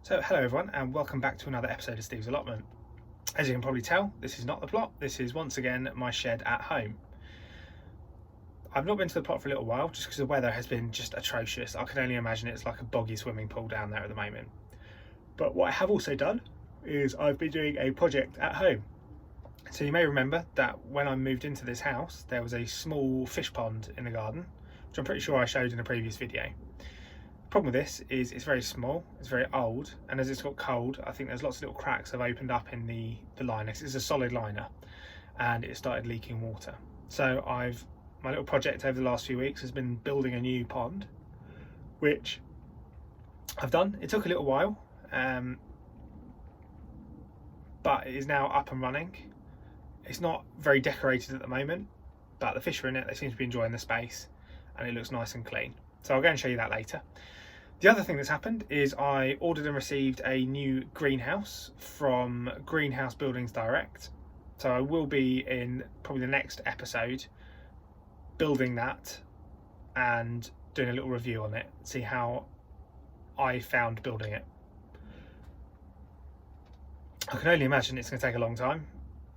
So hello everyone and welcome back to another episode of Steve's Allotment. As you can probably tell, this is not the plot, this is once again my shed at home. I've not been to the plot for a little while just because the weather has been just atrocious. I can only imagine it's like a boggy swimming pool down there at the moment. But what I have also done is I've been doing a project at home. So you may remember that when I moved into this house there was a small fish pond in the garden, which I'm pretty sure I showed in a previous video. The problem with this is it's very small, it's very old, and as it's got cold, I think there's lots of little cracks have opened up in the liner. It's a solid liner and it started leaking water. So my little project over the last few weeks has been building a new pond, which I've done. It took a little while, but it is now up and running. It's not very decorated at the moment, but the fish are in it, they seem to be enjoying the space and it looks nice and clean. So I'll go and show you that later. The other thing that's happened is I ordered and received a new greenhouse from Greenhouse Buildings Direct. So I will be in probably the next episode building that and doing a little review on it, see how I found building it. I can only imagine it's going to take a long time.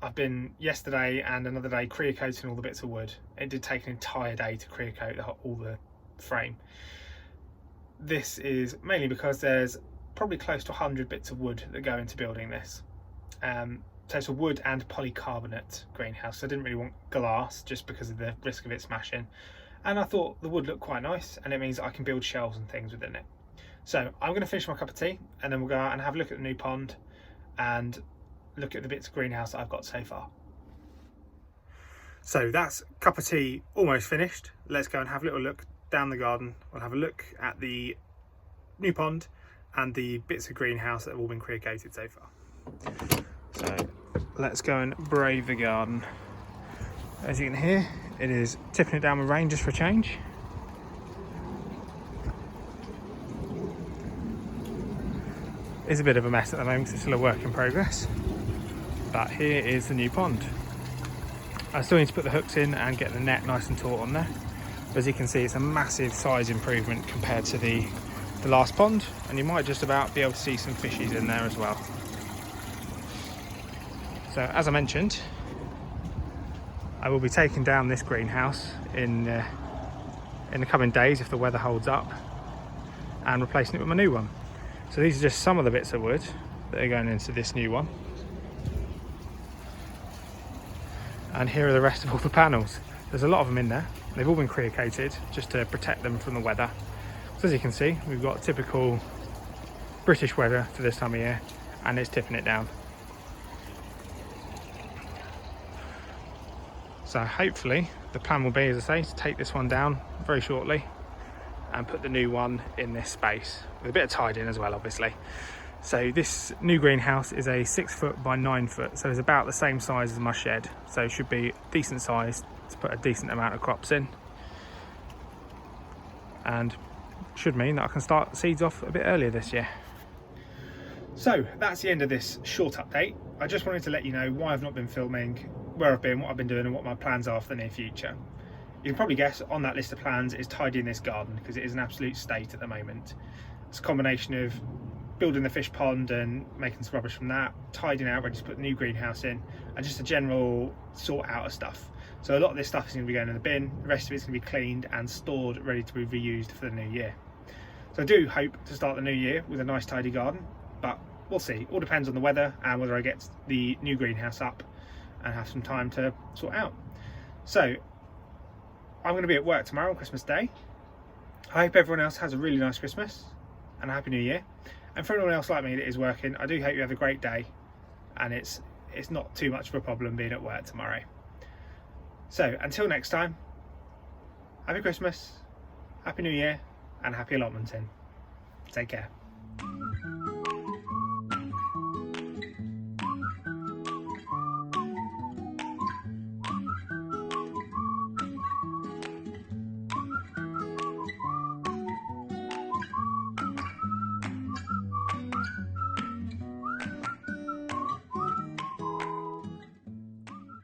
I've been yesterday and another day clear-coating all the bits of wood. It did take an entire day to clear-coat all the frame. This is mainly because there's probably close to 100 bits of wood that go into building this. So it's a wood and polycarbonate greenhouse. So I didn't really want glass just because of the risk of it smashing. And I thought the wood looked quite nice and it means I can build shelves and things within it. So I'm going to finish my cup of tea and then we'll go out and have a look at the new pond and look at the bits of greenhouse that I've got so far. So that's cup of tea almost finished. Let's go and have a little look down the garden. We'll have a look at the new pond and the bits of greenhouse that have all been clear coated so far. So let's go and brave the garden. As you can hear, it is tipping it down with rain just for a change. It's a bit of a mess at the moment because it's still a work in progress, but here is the new pond. I still need to put the hooks in and get the net nice and taut on there. But as you can see, it's a massive size improvement compared to the last pond, and you might just about be able to see some fishies in there as well. So as I mentioned, I will be taking down this greenhouse in the coming days if the weather holds up, and replacing it with my new one. So these are just some of the bits of wood that are going into this new one. And here are the rest of all the panels. There's a lot of them in there. They've all been clear coated just to protect them from the weather. So as you can see, we've got typical British weather for this time of year, and it's tipping it down. So hopefully the plan will be, as I say, to take this one down very shortly and put the new one in this space with a bit of tidying as well, obviously. So this new greenhouse is a 6 foot by 9 foot, so it's about the same size as my shed, so it should be decent size to put a decent amount of crops in, and should mean that I can start seeds off a bit earlier this year. So that's the end of this short update. I just wanted to let you know why I've not been filming, where I've been, what I've been doing and what my plans are for the near future. You can probably guess on that list of plans is tidying this garden because it is an absolute state at the moment. It's a combination of building the fish pond and making some rubbish from that, tidying out, ready to put the new greenhouse in, and just a general sort out of stuff. So a lot of this stuff is going to be going in the bin, the rest of it's going to be cleaned and stored, ready to be reused for the new year. So I do hope to start the new year with a nice tidy garden, but we'll see. All depends on the weather and whether I get the new greenhouse up and have some time to sort out. So I'm going to be at work tomorrow on Christmas Day. I hope everyone else has a really nice Christmas and a Happy New Year. And for anyone else like me that is working, I do hope you have a great day and it's not too much of a problem being at work tomorrow. So until next time, Happy Christmas, Happy New Year and Happy Allotmenting. Take care.